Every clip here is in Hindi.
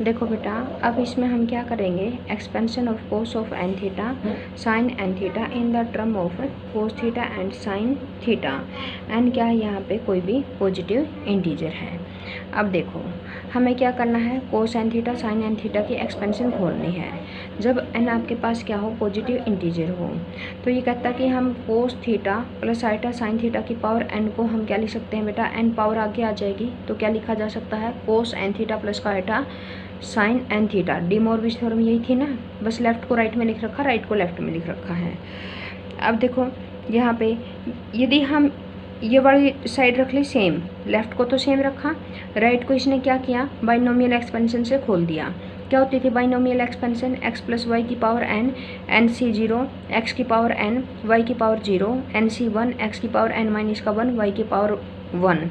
देखो बेटा, अब इसमें हम क्या करेंगे, expansion of cos of n theta sine n theta in the term of cos theta and sine theta. N क्या है, यहाँ पे कोई भी पॉजिटिव इंटीजर है। अब देखो हमें क्या करना है, cos n theta sine n theta की एक्सपेंशन खोलनी है। जब एन आपके पास क्या हो, पॉजिटिव इंटीजर हो, तो ये कहता है कि हम cos theta plus iota sine theta की पावर एन को हम क्या लिख सकते हैं बेटा, एन पावर आगे आ जाएगी तो क्या लिखा जा सकता है, कोस एन थीटा प्लस का iota sine n theta. De Moivre's theorem यही थी ना, बस लेफ्ट को राइट में लिख रखा, राइट को लेफ्ट में लिख रखा है। अब देखो यहाँ पे यदि हम ये वाली साइड रख ली सेम, लेफ्ट को तो सेम रखा, राइट को इसने क्या किया, बाइनोमियल एक्सपेंशन से खोल दिया। क्या होती थी binomial expansion, x plus y की power n, n C 0, x की पावर n, वाई की पावर 0, एन सी 1, एक्स की पावर n माइनस का 1, वाई की पावर 1,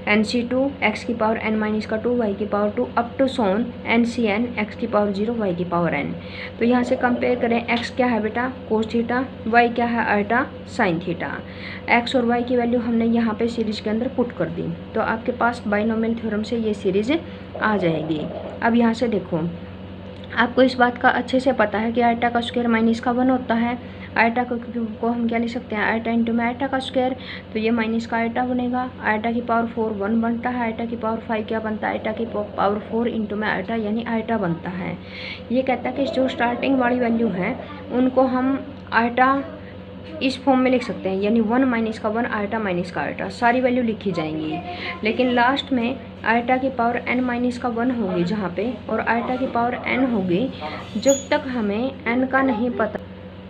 एन सी 2, एक्स की पावर n माइनस का 2, वाई की power 2, up to so on n C n, x की पावर 0, वाई की पावर n। तो यहाँ से कंपेयर करें, x क्या है बेटा कोस थीटा, y क्या है आइटा साइन थीटा। x और y की वैल्यू हमने यहाँ पे सीरीज के अंदर पुट कर दी, तो आपके पास बाइनोमियल थ्योरम से ये सीरीज आ जाएगी। अब यहाँ से देखो, आपको इस बात का अच्छे से पता है कि आइटा का स्क्वायर माइनस का 1 होता है। आइटा को हम क्या लिख सकते हैं, आइटा इंटू में आइटा का स्क्वायर, तो ये माइनस का आइटा बनेगा। आइटा की पावर 4 1 बनता है, आइटा की पावर 5 क्या बनता है, आइटा की पावर 4 इंटू में आइटा यानी आइटा बनता है। ये कहता है कि जो स्टार्टिंग वाली वैल्यू है उनको हम आइटा इस फॉर्म में लिख सकते हैं, यानी 1 माइनस का 1 आइटा माइनस का आइटा, सारी वैल्यू लिखी जाएंगी। लेकिन लास्ट में आइटा की पावर n माइनस का 1 होगी जहाँ पे, और आइटा की पावर n होगी, जब तक हमें n का नहीं पता,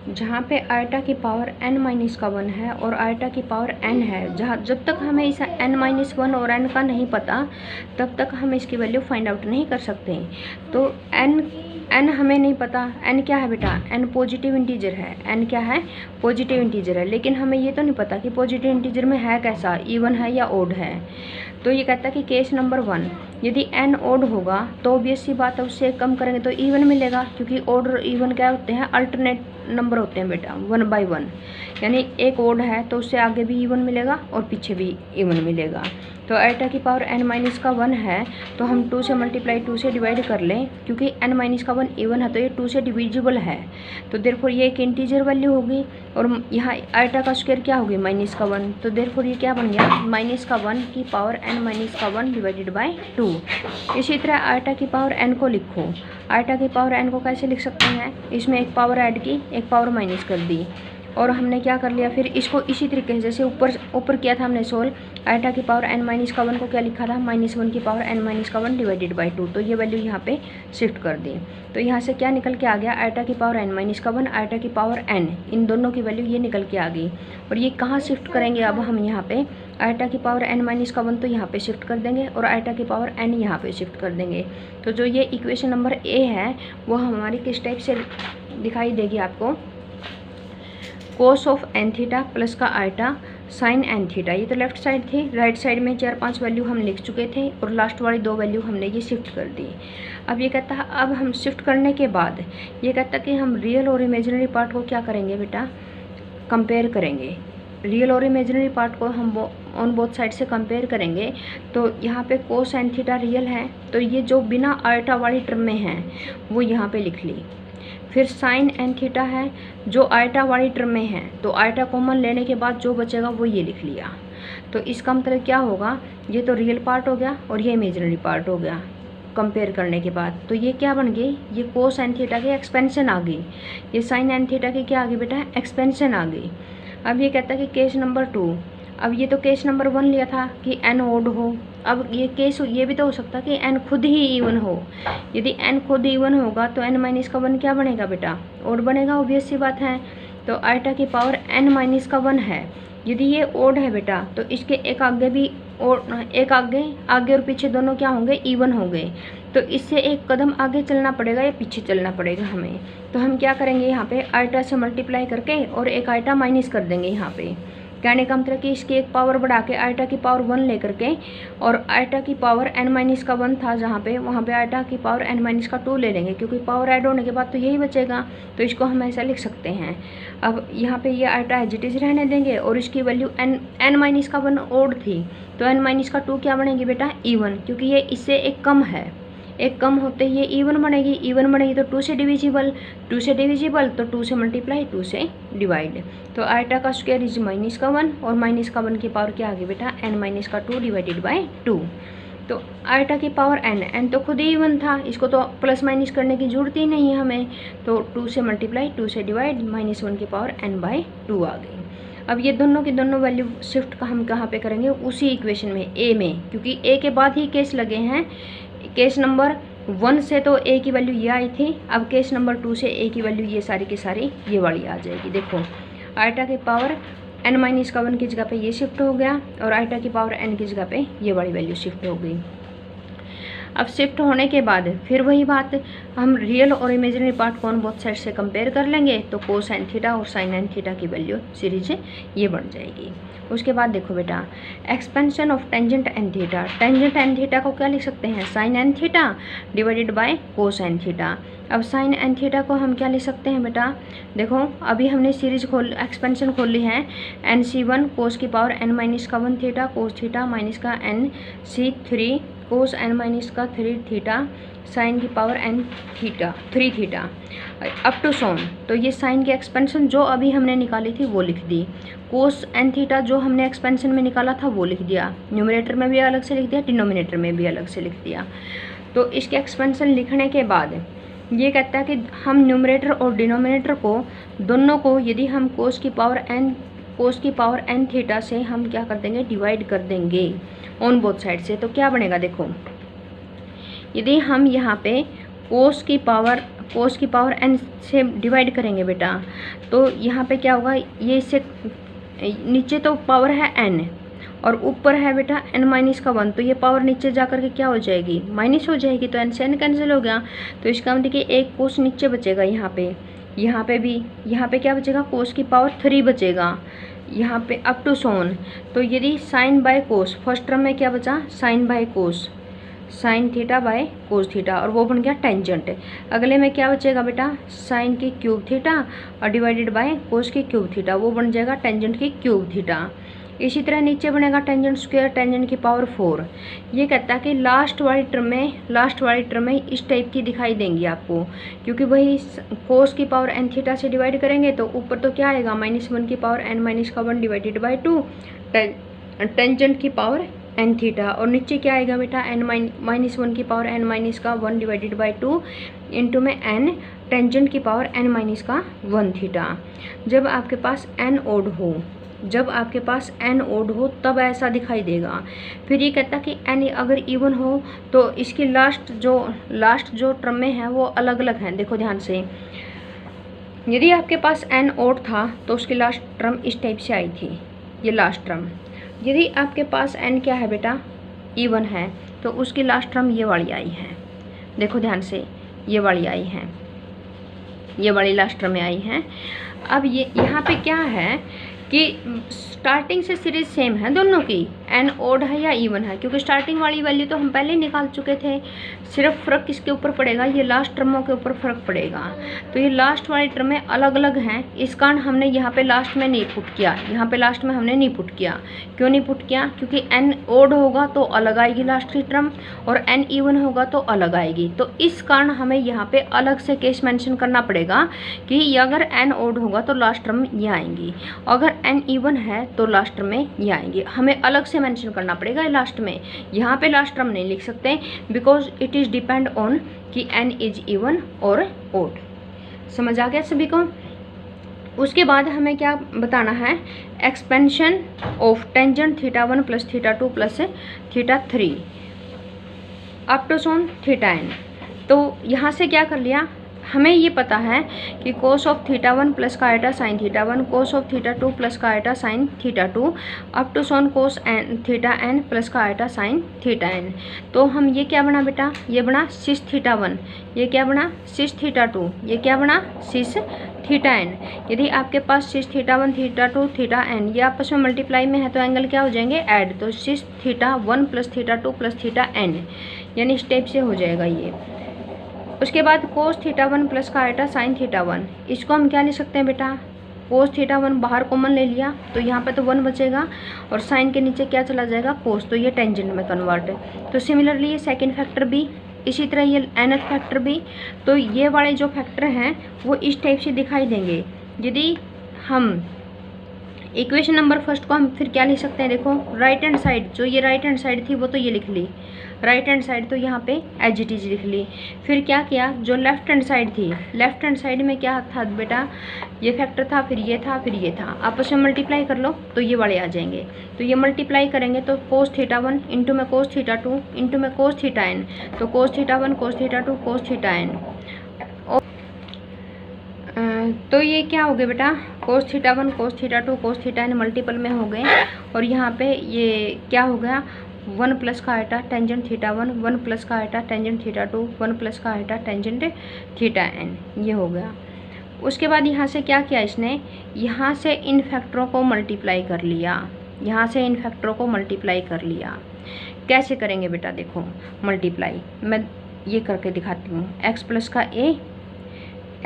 जहाँ पे आइटा की पावर n माइनस का 1 है और आइटा की पावर n है, जब तक हमें इस n माइनस 1 और n का नहीं पता, तब तक हम इसकी वैल्यू फाइंड आउट नहीं कर सकते। तो n हमें नहीं पता, n क्या है बेटा, n पॉजिटिव इंटीजर है, n क्या है पॉजिटिव इंटीजर है, लेकिन हमें ये तो नहीं पता कि पॉजिटिव इंटीजर में है कैसा, इवन है या ओड है। तो ये कहता है कि केस नंबर 1, यदि n ओड होगा तो ऑब्वियस सी बात है उससे कम करेंगे तो इवन मिलेगा, क्योंकि ओड और इवन क्या होते हैं, अल्टरनेट नंबर होते हैं बेटा, 1 बाई 1, यानी एक ओड है तो उससे आगे भी इवन मिलेगा और पीछे भी इवन मिलेगा। तो आइटा की पावर n माइनस का 1 है तो हम 2 से मल्टीप्लाई 2 से डिवाइड कर लें, क्योंकि n माइनस का 1 इवन है तो ये 2 से डिविजिबल है, तो देयरफॉर ये एक इंटीजर वैल्यू होगी। और यहाँ आइटा का स्क्वायर क्या होगी, माइनस का 1, तो देयरफॉर ये क्या बन गया, माइनस का 1 की पावर n माइनस का 1 डिवाइडेड बाई 2। इसी तरह आइटा की पावर n को लिखो, आइटा की पावर n को कैसे लिख सकते हैं, इसमें एक पावर ऐड की, एक पावर माइनस कर दी, और हमने क्या कर लिया, फिर इसको इसी तरीके से जैसे ऊपर किया था हमने सोल्व, आइटा की पावर n माइनस का 1 को क्या लिखा था, -1 की पावर n माइनस का 1 डिवाइडेड बाई 2, तो ये वैल्यू यहाँ पे शिफ्ट कर दी। तो यहाँ से क्या निकल के आ गया, आइटा की पावर n माइनस का 1, आइटा की पावर n, इन दोनों की वैल्यू ये निकल के आ गई। और ये कहाँ शिफ्ट करेंगे अब हम, यहाँ पे आइटा की पावर n माइनस का 1 तो यहाँ पे शिफ्ट कर देंगे और आइटा की पावर n यहाँ पे शिफ्ट कर देंगे। तो जो ये इक्वेशन नंबर ए है वो हमारी किस टाइप से दिखाई देगी आपको, cos of n theta plus का आइटा साइन एन थीटा। ये तो लेफ्ट साइड थी, राइट साइड में 4-5 वैल्यू हम लिख चुके थे और लास्ट वाली 2 वैल्यू हमने ये शिफ्ट कर दी। अब ये कहता है, अब हम शिफ्ट करने के बाद ये कहता है कि हम रियल और इमेजिनरी पार्ट को क्या करेंगे बेटा, कंपेयर करेंगे। रियल और इमेजिनरी पार्ट को हम ऑन बोथ साइड से कंपेयर करेंगे। तो यहाँ पे कोस एन थीटा रियल है, तो ये जो बिना आइटा वाली टर्म में है वो यहाँ पे लिख ली। फिर साइन एन थीटा है जो आइटा वाली टर्म में है, तो आइटा कॉमन लेने के बाद जो बचेगा वो ये लिख लिया। तो इसका मतलब क्या होगा, ये तो रियल पार्ट हो गया और ये इमेजिनरी पार्ट हो गया कंपेयर करने के बाद। तो ये क्या बन गई, ये कोस एन थीटा की एक्सपेंशन आ गई, ये साइन एन थीटा की क्या आ गई बेटा, एक्सपेंशन आ गई। अब ये कहता है कि केस नंबर 2, अब ये तो केस नंबर 1 लिया था कि n ओड हो, अब ये केस ये भी तो हो सकता है कि n खुद ही इवन हो। यदि n खुद इवन होगा तो n माइनस का 1 क्या बनेगा बेटा, ओड बनेगा, ऑब्वियस सी बात है। तो आइटा की पावर n माइनस का 1 है, यदि ये ओड है बेटा तो इसके एक आगे भी एक आगे और पीछे दोनों क्या होंगे, इवन होंगे। तो इससे एक कदम आगे चलना पड़ेगा या पीछे चलना पड़ेगा हमें। तो हम क्या करेंगे, यहाँ पे आइटा से मल्टीप्लाई करके और एक आइटा माइनस कर देंगे। यहाँ पे कहने का मतलब कि इसकी एक पावर बढ़ा के आइटा की पावर 1 लेकर के, और आइटा की पावर n माइनस का 1 था जहाँ पे, वहाँ पे आइटा की पावर n माइनस का 2 ले लेंगे, क्योंकि पावर ऐड होने के बाद तो यही बचेगा। तो इसको हम ऐसा लिख सकते हैं। अब यहाँ पे ये आइटा एज इट इज रहने देंगे और इसकी वैल्यू n माइनस का 1 ओड थी, तो n माइनस का 2 क्या बनेगी बेटा, इवन, क्योंकि ये इससे एक कम है, एक कम होते ही ये इवन बनेगी, इवन बनेगी तो 2 से डिविजिबल, 2 से डिविजिबल तो 2 से मल्टीप्लाई, 2 से डिवाइड। तो आइटा का स्क्वायर इज -1 और -1 की पावर क्या आ गई बेटा n-2 डिवाइडेड बाई 2। तो आइटा की पावर n तो खुद ही इवन था, इसको तो प्लस माइनस करने की जरूरत ही नहीं है हमें। तो 2 से मल्टीप्लाई, 2 से डिवाइड, -1 की पावर n/2 आ गई। अब ये दोनों की दोनों वैल्यू शिफ्ट का हम कहाँ पे करेंगे, उसी इक्वेशन में ए में, क्योंकि ए के बाद ही केस लगे हैं। केस नंबर 1 से तो ए की वैल्यू ये आई थी, अब केस नंबर 2 से ए की वैल्यू ये सारी की सारी ये वाली आ जाएगी। देखो आइटा की पावर n-1 की जगह पे ये शिफ्ट हो गया और आइटा की पावर n की जगह पे ये वाली वैल्यू शिफ्ट हो गई। अब शिफ्ट होने के बाद फिर वही बात, हम रियल और इमेजिनरी पार्ट को ऑन बोथ साइड से कंपेयर कर लेंगे तो कोस एन थीटा और साइन एन थीटा की वैल्यू सीरीज ये बन जाएगी। उसके बाद देखो बेटा expansion of tangent n theta, tangent n theta को क्या लिख सकते हैं sine n theta divided by cos n theta. अब साइन एन थीटा को हम क्या लिख सकते हैं बेटा, देखो अभी हमने सीरीज एक्सपेंशन खोल ली है NC1 कोस की power n-1 theta cos theta minus का NC3 cos n-3 theta sine की power n theta 3 theta up to सोन। तो ये साइन की एक्सपेंशन जो अभी हमने निकाली थी वो लिख दी, कोस एन थीटा जो हमने एक्सपेंशन में निकाला था वो लिख दिया, न्यूमरेटर में भी अलग से लिख दिया, डिनोमिनेटर में भी अलग से लिख दिया। तो इसके एक्सपेंशन लिखने के बाद ये कहता है कि हम न्यूमरेटर और डिनोमिनेटर को दोनों को यदि हम कोस की पावर n थीटा से हम क्या कर देंगे डिवाइड कर देंगे ऑन बोथ साइड से। तो क्या बनेगा देखो, यदि हम यहाँ पे कोस की पावर n से डिवाइड करेंगे बेटा तो यहाँ पे क्या होगा, ये इससे नीचे तो पावर है n और ऊपर है बेटा n-1, तो ये पावर नीचे जा कर के क्या हो जाएगी माइनस हो जाएगी, तो n से n कैंसिल हो गया। तो इसका मतलब कि एक कोस नीचे बचेगा, यहाँ पे भी यहाँ पे क्या बचेगा कोस की पावर 3 बचेगा यहाँ पे अप टू सोन। तो यदि sine by cos, first term में क्या बचा sine by cos, sine theta by cos theta और वो बन गया टेंजेंट। अगले में क्या बचेगा बेटा साइन की क्यूब थीटा और डिवाइडेड बाय कोस की क्यूब थीटा, वो बन जाएगा टेंजेंट की क्यूब थीटा। इसी तरह नीचे बनेगा टेंजेंट स्क्वायर टेंजेंट की पावर 4। ये कहता है कि लास्ट वाली टर्म में इस टाइप की दिखाई देंगी आपको, क्योंकि वही कोस की पावर n थीटा से डिवाइड करेंगे तो ऊपर तो क्या आएगा -1 की power n-1 divided by 2 tangent की पावर n थीटा, और नीचे क्या आएगा बेटा n-1 की power n-1 divided by 2 into में n टेंजेंट की पावर n-1 थीटा। जब आपके पास n ओड हो तब ऐसा दिखाई देगा। फिर ये कहता कि n अगर इवन हो तो इसकी लास्ट जो टर्म में है वो अलग अलग हैं। देखो ध्यान से, यदि आपके पास n ओड था तो उसकी लास्ट टर्म इस टाइप से आई थी, ये लास्ट टर्म। यदि आपके पास n क्या है बेटा इवन है तो उसकी लास्ट टर्म ये वाली आई है। देखो ध्यान से, ये वाली आई है, ये वाली लास्ट टर्म में आई है। अब ये यहाँ पे क्या है कि स्टार्टिंग से सीरीज सेम है दोनों की, n ओड है या इवन है, क्योंकि स्टार्टिंग वाली वैल्यू तो हम पहले ही निकाल चुके थे। सिर्फ फ़र्क किसके ऊपर पड़ेगा, ये लास्ट टर्मों के ऊपर फ़र्क पड़ेगा। तो ये लास्ट वाली टर्में अलग अलग हैं, इस कारण हमने यहाँ पे लास्ट में नहीं पुट किया, यहाँ पे लास्ट में हमने नहीं पुट किया। क्यों नहीं पुट किया, क्योंकि n ओड होगा तो अलग आएगी लास्ट की टर्म और n इवन होगा तो अलग आएगी। तो इस कारण हमें यहाँ पे अलग से केस मेंशन करना पड़ेगा कि अगर n ओड होगा तो लास्ट टर्म ये आएंगी, अगर n इवन है तो लास्ट टर्म में ये आएंगे। हमें अलग से मेंशन करना पड़ेगा लास्ट में, यहाँ पे लास्ट टर्म नहीं लिख सकते because it is depend on कि n इज इवन और ओड। समझ आ गया सभी को। उसके बाद हमें क्या बताना है, expansion of tangent θ1 plus θ2 plus θ3 up to so on θn। तो यहाँ से क्या कर लिया, हमें ये पता है कि कोस ऑफ θ1 प्लस का iota sine θ1 cos of θ2 plus का iota sine θ2 up to so on cos θn plus का आइटा साइन θn। तो हम ये क्या बना बेटा, ये बना सिस θ1, ये क्या बना सिस θ2, ये क्या बना सिस θn। यदि आपके पास सिस θ1 θ2 θn ये आपस में मल्टीप्लाई में है तो एंगल क्या हो जाएंगे ऐड, तो सिस θ1 प्लस θ2 प्लस θn यानी इस टाइप से हो जाएगा ये। उसके बाद कोस θ1 प्लस का आइटा साइन θ1, इसको हम क्या ले सकते हैं बेटा, कोस θ1 बाहर कॉमन ले लिया तो यहाँ पे तो 1 बचेगा और साइन के नीचे क्या चला जाएगा कोस, तो ये टेंजेंट में कन्वर्ट है। तो सिमिलरली ये सेकेंड फैक्टर भी इसी तरह ये nth फैक्टर भी। तो ये वाले जो फैक्टर हैं वो इस टाइप से दिखाई देंगे। यदि हम इक्वेशन नंबर फर्स्ट को हम फिर क्या लिख सकते हैं, देखो राइट हैंड साइड, जो ये राइट हैंड साइड थी वो तो ये लिख ली, राइट हैंड साइड तो यहाँ पे एज इट इज लिख ली। फिर क्या किया, जो लेफ्ट हैंड साइड थी, लेफ्ट हैंड साइड में क्या था बेटा, ये फैक्टर था, फिर ये था, फिर ये था, आपस में मल्टीप्लाई कर लो तो ये वाले आ जाएंगे। तो ये मल्टीप्लाई करेंगे तो cos थीटा 1 इंटू में cos थीटा 2 इंटू में cos थीटा n, तो cos theta 1 cos theta 2 cos theta n। तो ये क्या हो गया बेटा, cos theta 1 cos theta 2 cos theta n multiple में हो गए। और यहाँ पे ये क्या हो गया, 1 प्लस का आइटा टेंजेंट थीटा 1, 1 प्लस का आइटा टेंजेंट थीटा 2, 1 प्लस का आइटा टेंजेंट थीटा n, ये हो गया। उसके बाद यहाँ से क्या किया इसने, यहाँ से इन फैक्टरों को मल्टीप्लाई कर लिया, यहाँ से इन फैक्टरों को मल्टीप्लाई कर लिया। कैसे करेंगे बेटा, देखो मल्टीप्लाई मैं ये करके दिखाती हूँ, x प्लस का a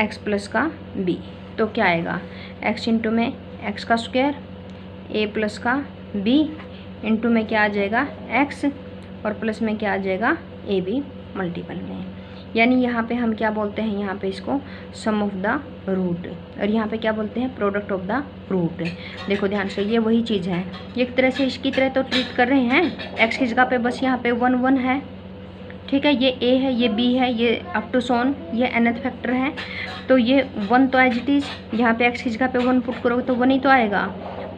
x प्लस का b, तो क्या आएगा, x इंटू में x का स्क्वायर, a प्लस का b इंटू में क्या आ जाएगा x, और प्लस में क्या आ जाएगा a b मल्टीपल में। यानी यहाँ पे हम क्या बोलते हैं, यहाँ पे इसको सम ऑफ द रूट, और यहाँ पे क्या बोलते हैं, प्रोडक्ट ऑफ द रूट। देखो ध्यान से, ये वही चीज़ है, एक तरह से इसकी तरह तो ट्रीट कर रहे हैं। x की जगह पे बस यहाँ पे 1 1 है, ठीक है, ये a है, ये b है, ये अप टू सोन, ये nth फैक्टर है। तो ये 1 तो एज इट इज़, यहाँ पे x की जगह पे 1 पुट करोगे तो 1 ही तो आएगा।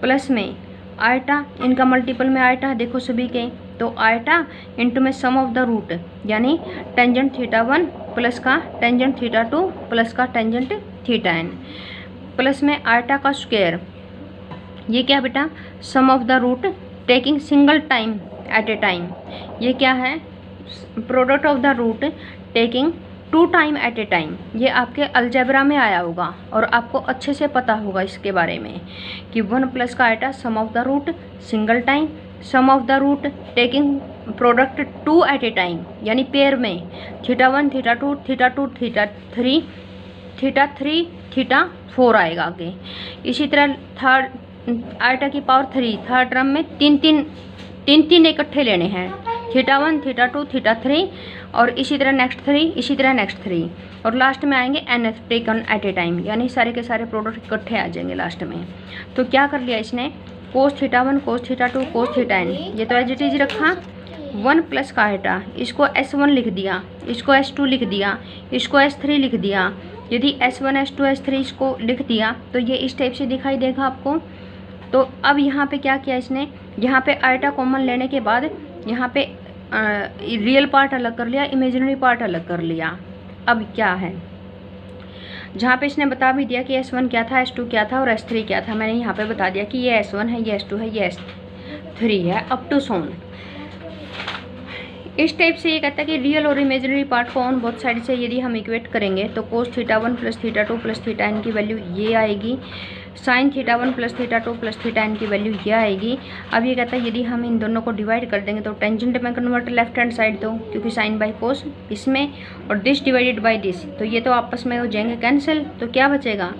प्लस में आइटा, इनका मल्टीपल में आइटा देखो सभी के, तो आइटा इंटू में सम ऑफ द रूट, यानी टेंजेंट थीटा 1 प्लस का टेंजेंट थीटा 2 प्लस का टेंजेंट थीटा n, प्लस में आइटा का स्क्वायर। ये क्या बेटा, sum of the root taking single time at a time. ये क्या है, product of the root taking 2 time at a time. ये आपके अलजेब्रा में आया होगा और आपको अच्छे से पता होगा इसके बारे में कि 1 प्लस का iota sum of the root single time, sum of the root taking product 2 at a time, यानी पेयर में theta 1 theta 2 theta 2 theta 3 theta 3 theta 4 आएगा आगे। इसी तरह थर्ड आइटा की पावर 3 थर्ड टर्म में तीन इकट्ठे लेने हैं, थीटा 1 थीटा 2 थीटा 3, और इसी तरह नेक्स्ट 3, इसी तरह नेक्स्ट 3, और लास्ट में आएंगे nth taken at a time, यानी सारे के सारे प्रोडक्ट इकट्ठे आ जाएंगे लास्ट में। तो क्या कर लिया इसने, cos theta 1 cos theta 2 cos theta n, ये तो एज इट इज रखा। 1 प्लस का आइटा, इसको S1 लिख दिया, इसको S2 लिख दिया, इसको S3 लिख दिया। यदि S1 S2 S3 इसको लिख दिया तो ये इस टाइप से दिखाई देगा आपको। तो अब यहाँ पे क्या किया इसने, यहाँ पे आइटा कॉमन लेने के बाद यहाँ पे रियल पार्ट अलग कर लिया, इमेजिनरी पार्ट अलग कर लिया। अब क्या है, जहाँ पे इसने बता भी दिया कि S1 क्या था, S2 क्या था और S3 क्या था, मैंने यहाँ पे बता दिया कि ये S1 है, ये S2 है, ये S3 है, अप टू सोन। इस टाइप से ये कहता है कि रियल और इमेजिनरी पार्ट को ऑन बोथ साइड से यदि हम इक्वेट करेंगे तो cos theta 1 plus theta 2 plus theta n की वैल्यू ये आएगी, sine theta 1 plus theta 2 plus theta n की वैल्यू ये आएगी। अब ये कहता है यदि हम इन दोनों को डिवाइड कर देंगे तो टेंजेंट में कन्वर्ट लेफ्ट हैंड साइड दो, क्योंकि साइन बाई कोस इसमें, और दिस डिवाइडेड बाई दिस, तो ये तो आपस में हो जाएंगे कैंसिल। तो क्या बचेगा,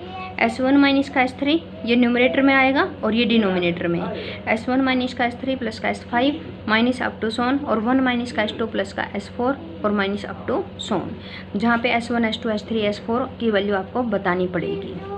S1 माइनस का S3, ये न्यूमरेटर में आएगा और ये डिनोमिनेटर में, S1 माइनस का S3 प्लस का S5 माइनस अप टू सोन, और 1 माइनस का S2 प्लस का S4 और माइनस अप टू सोन, जहाँ पे S1 S2 S3 S4 की वैल्यू आपको बतानी पड़ेगी।